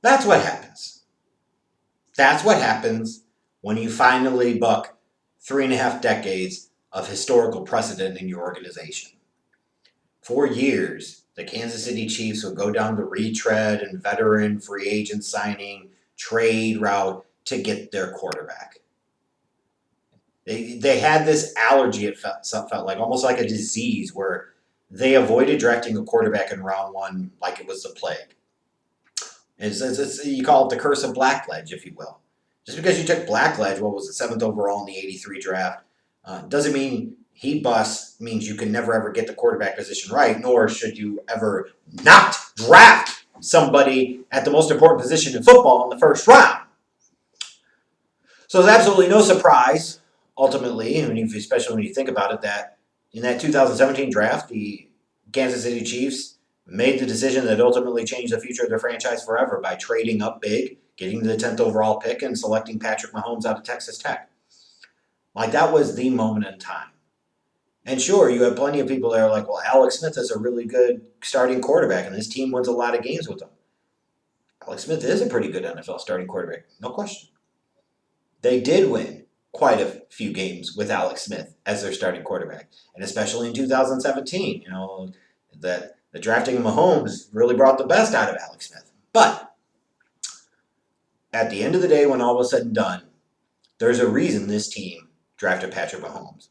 That's what happens. That's what happens when you finally buck 3.5 decades of historical precedent in your organization. For years, the Kansas City Chiefs would go down the retread and veteran free agent signing trade route to get their quarterback. They had this allergy, it felt like, almost like a disease, where they avoided drafting a quarterback in round one like it was the plague. You call it the curse of Blackledge, if you will. Just because you took Blackledge, what was it, 7th overall in the '83 draft, doesn't mean he busts, means you can never ever get the quarterback position right, nor should you ever not draft somebody at the most important position in football in the first round. So there's absolutely no surprise, ultimately, especially when you think about it, that in that 2017 draft, the Kansas City Chiefs made the decision that ultimately changed the future of their franchise forever by trading up big, getting the 10th overall pick, and selecting Patrick Mahomes out of Texas Tech. Like, that was the moment in time. And sure, you have plenty of people that are like, well, Alex Smith is a really good starting quarterback, and this team wins a lot of games with him. Alex Smith is a pretty good NFL starting quarterback, no question. They did win quite a few games with Alex Smith as their starting quarterback, and especially in 2017, that the drafting of Mahomes really brought the best out of Alex Smith. But at the end of the day, when all was said and done, there's a reason this team drafted Patrick Mahomes.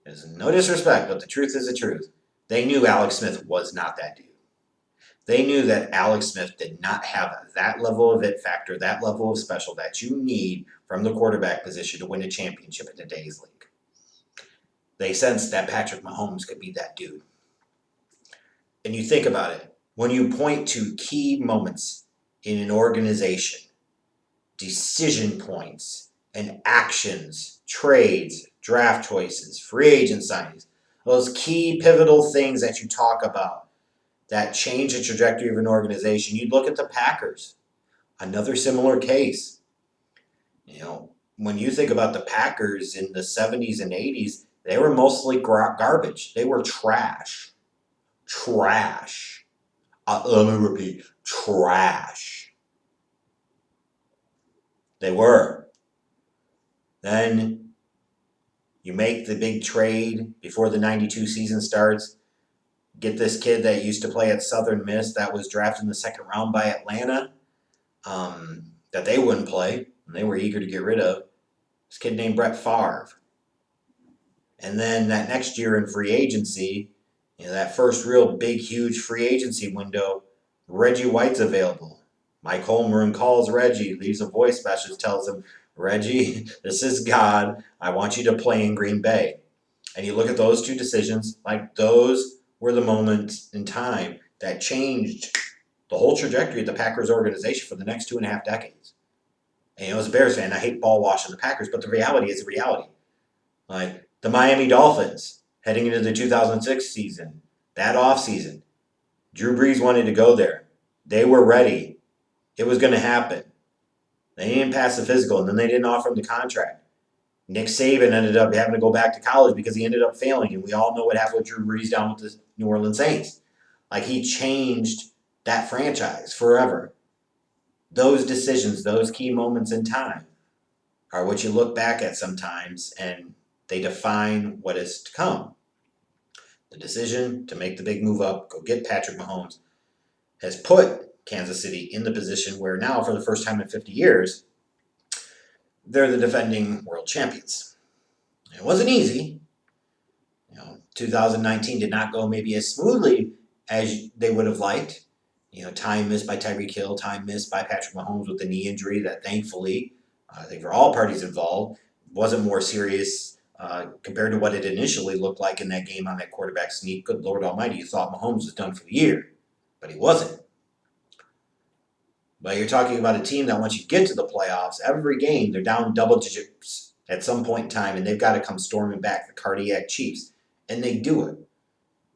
There's no disrespect, but the truth is the truth. They knew Alex Smith was not that dude. They knew that Alex Smith did not have that level of it factor, that level of special that you need from the quarterback position to win a championship in today's league. They sensed that Patrick Mahomes could be that dude. And you think about it, when you point to key moments in an organization, decision points and actions, trades, draft choices, free agent signings, those key pivotal things that you talk about that change the trajectory of an organization, you'd look at the Packers. Another similar case. When you think about the Packers in the 70s and 80s, they were mostly garbage. They were trash. Trash. Let me repeat. Trash. They were. Then you make the big trade before the '92 season starts. Get this kid that used to play at Southern Miss that was drafted in the second round by Atlanta that they wouldn't play, and they were eager to get rid of. This kid named Brett Favre. And then that next year in free agency, that first real big, huge free agency window, Reggie White's available. Mike Holmgren calls Reggie, leaves a voice message, tells him, Reggie, this is God. I want you to play in Green Bay. And you look at those two decisions, like those were the moments in time that changed the whole trajectory of the Packers organization for the next 2.5 decades. And as a Bears fan, I hate ball washing the Packers, but the reality is the reality. Like the Miami Dolphins heading into the 2006 season, that offseason, Drew Brees wanted to go there. They were ready. It was going to happen. They didn't pass the physical, and then they didn't offer him the contract. Nick Saban ended up having to go back to college because he ended up failing, and we all know what happened with Drew Brees down with the New Orleans Saints. Like, he changed that franchise forever. Those decisions, those key moments in time are what you look back at sometimes, and they define what is to come. The decision to make the big move up, go get Patrick Mahomes, has put Kansas City in the position where now, for the first time in 50 years, they're the defending world champions. It wasn't easy. 2019 did not go maybe as smoothly as they would have liked. Time missed by Tyreek Hill, time missed by Patrick Mahomes with the knee injury that thankfully, I think for all parties involved, wasn't more serious compared to what it initially looked like in that game on that quarterback sneak. Good Lord Almighty, you thought Mahomes was done for the year, but he wasn't. But you're talking about a team that once you get to the playoffs, every game they're down double digits at some point in time, and they've got to come storming back, the cardiac Chiefs. And they do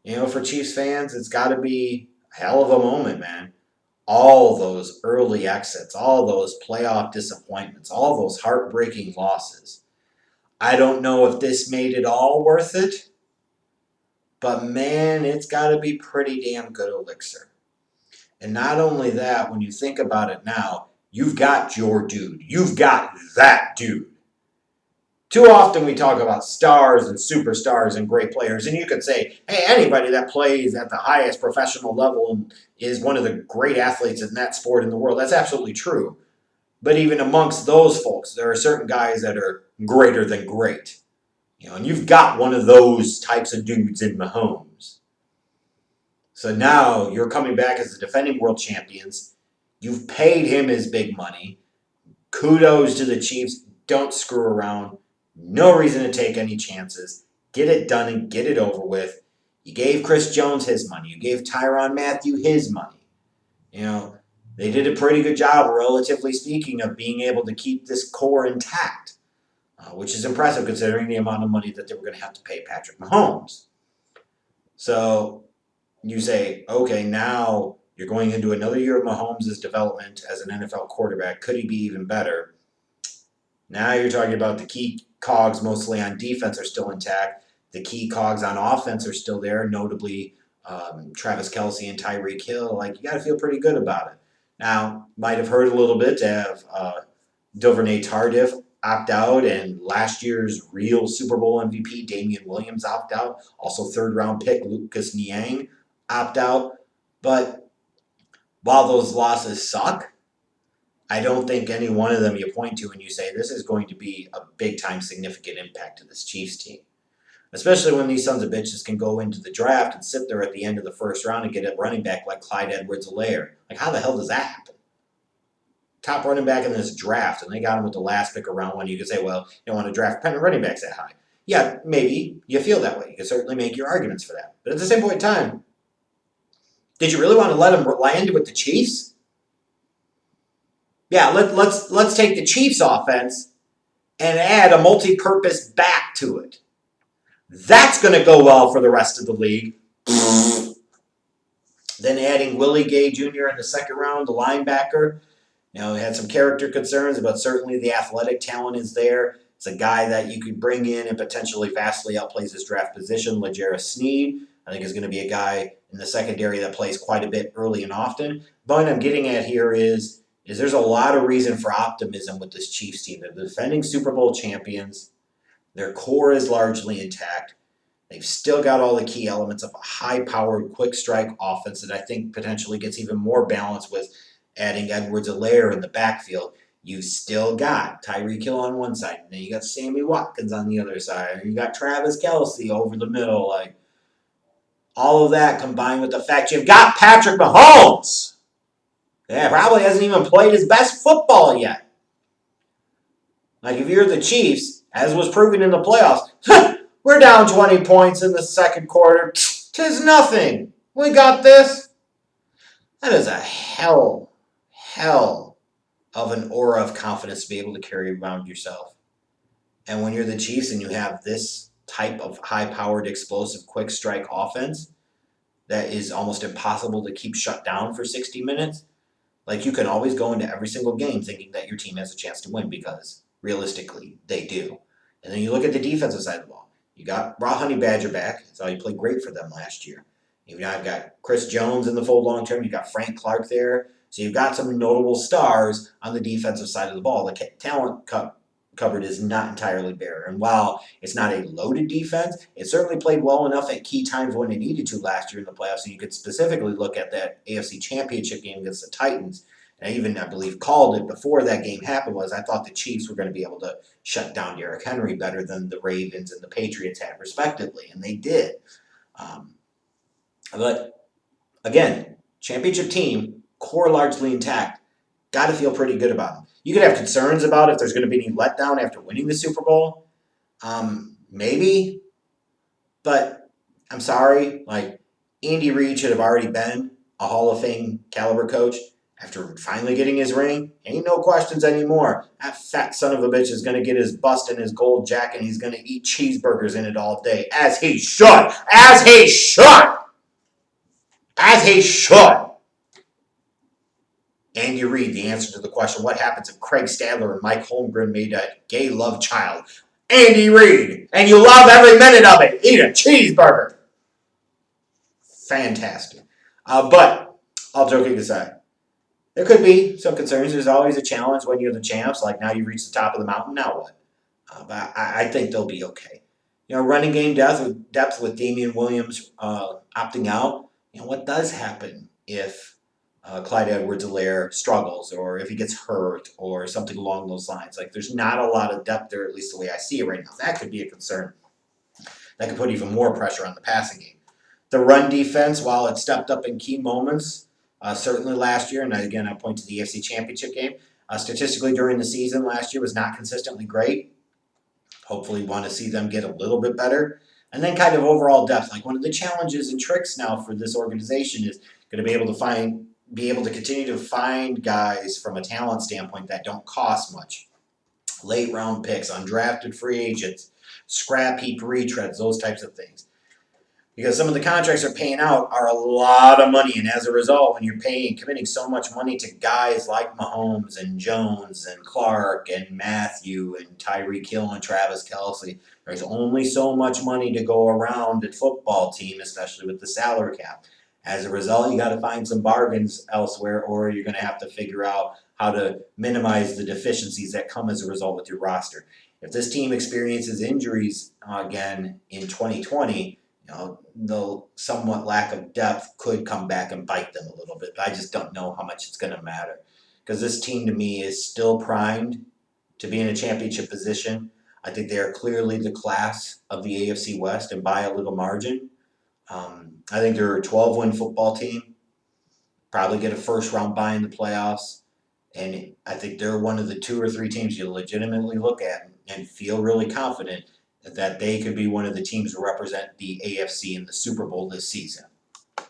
it. For Chiefs fans, it's got to be a hell of a moment, man. All those early exits, all those playoff disappointments, all those heartbreaking losses. I don't know if this made it all worth it, but man, it's got to be pretty damn good elixir. And not only that, when you think about it now, you've got your dude. You've got that dude. Too often we talk about stars and superstars and great players, and you could say, hey, anybody that plays at the highest professional level and is one of the great athletes in that sport in the world, that's absolutely true. But even amongst those folks, there are certain guys that are greater than great. And you've got one of those types of dudes in Mahomes. So now you're coming back as the defending world champions. You've paid him his big money. Kudos to the Chiefs. Don't screw around. No reason to take any chances. Get it done and get it over with. You gave Chris Jones his money. You gave Tyrann Mathieu his money. They did a pretty good job, relatively speaking, of being able to keep this core intact, which is impressive considering the amount of money that they were going to have to pay Patrick Mahomes. So you say, okay, now you're going into another year of Mahomes' development as an NFL quarterback. Could he be even better? Now you're talking about the key cogs mostly on defense are still intact. The key cogs on offense are still there, notably Travis Kelce and Tyreek Hill. You got to feel pretty good about it. Now, might have hurt a little bit to have Duvernay Tardif opt out and last year's real Super Bowl MVP Damian Williams opt out. Also third-round pick Lucas Niang opt out. But while those losses suck, I don't think any one of them you point to and you say this is going to be a big-time significant impact to this Chiefs team. Especially when these sons of bitches can go into the draft and sit there at the end of the first round and get a running back like Clyde Edwards-Helaire. How the hell does that happen? Top running back in this draft, and they got him with the last pick of round one. You could say, well, you don't want to draft running backs that high. Yeah, maybe you feel that way. You can certainly make your arguments for that. But at the same point in time, did you really want to let him land with the Chiefs? Yeah, let's take the Chiefs offense and add a multi-purpose back to it. That's going to go well for the rest of the league. Then adding Willie Gay Jr. in the second round, the linebacker. He had some character concerns, but certainly the athletic talent is there. It's a guy that you could bring in and potentially vastly outplays his draft position. L'Jarius Sneed, I think, is going to be a guy in the secondary that plays quite a bit early and often. But what I'm getting at here is there's a lot of reason for optimism with this Chiefs team. They're the defending Super Bowl champions. Their core is largely intact. They've still got all the key elements of a high-powered, quick-strike offense that I think potentially gets even more balanced with adding Edwards-Helaire in the backfield. You've still got Tyreek Hill on one side, and then you got Sammy Watkins on the other side, and you got Travis Kelce over the middle. All of that combined with the fact you've got Patrick Mahomes. Yeah, probably hasn't even played his best football yet. If you're the Chiefs, as was proven in the playoffs, we're down 20 points in the second quarter. 'Tis nothing. We got this. That is a hell of an aura of confidence to be able to carry around yourself. And when you're the Chiefs and you have this type of high-powered, explosive, quick-strike offense that is almost impossible to keep shut down for 60 minutes, you can always go into every single game thinking that your team has a chance to win because, realistically, they do. And then you look at the defensive side of the ball. You got Raw Honey Badger back. So he played great for them last year. You've got Chris Jones in the fold long term. You've got Frank Clark there. So you've got some notable stars on the defensive side of the ball. The talent cupboard is not entirely bare. And while it's not a loaded defense, it certainly played well enough at key times when it needed to last year in the playoffs. And you could specifically look at that AFC Championship game against the Titans. And I believe, called it before that game happened I thought the Chiefs were going to be able to shut down Derrick Henry better than the Ravens and the Patriots had, respectively. And they did. But, again, championship team, core largely intact. Got to feel pretty good about them. You could have concerns about if there's going to be any letdown after winning the Super Bowl. Maybe. But I'm sorry. Andy Reid should have already been a Hall of Fame caliber coach. After finally getting his ring, ain't no questions anymore. That fat son of a bitch is going to get his bust and his gold jacket, and he's going to eat cheeseburgers in it all day. As he should. As he should. As he should. Andy Reid, the answer to the question, what happens if Craig Stadler and Mike Holmgren made a gay love child? Andy Reid. And you love every minute of it. Eat a cheeseburger. Fantastic. But all joking aside, there could be some concerns. There's always a challenge when you're the champs. Like now you've reached the top of the mountain. Now what? But I think they'll be okay. Running game depth with Damian Williams opting out. What does happen if Clyde Edwards-Helaire struggles or if he gets hurt or something along those lines? Like there's not a lot of depth there, at least the way I see it right now. That could be a concern. That could put even more pressure on the passing game. The run defense, while it stepped up in key moments, certainly last year, and again I point to the AFC Championship game, statistically during the season last year was not consistently great. Hopefully want to see them get a little bit better. And then kind of overall depth. Like one of the challenges and tricks now for this organization is going to be able to continue to find guys from a talent standpoint that don't cost much. Late round picks, undrafted free agents, scrap heap retreads, those types of things. Because some of the contracts they're paying out are a lot of money, and as a result, when you're committing so much money to guys like Mahomes and Jones and Clark and Matthew and Tyreek Hill and Travis Kelce, there's only so much money to go around at football team, especially with the salary cap. As a result, you got to find some bargains elsewhere, or you're going to have to figure out how to minimize the deficiencies that come as a result with your roster. If this team experiences injuries again in 2020, the somewhat lack of depth could come back and bite them a little bit. But I just don't know how much it's going to matter because this team to me is still primed to be in a championship position. I think they are clearly the class of the AFC West and by a little margin. I think they're a 12-win football team, probably get a first round bye in the playoffs. And I think they're one of the two or three teams you legitimately look at and feel really confident that they could be one of the teams to represent the AFC in the Super Bowl this season.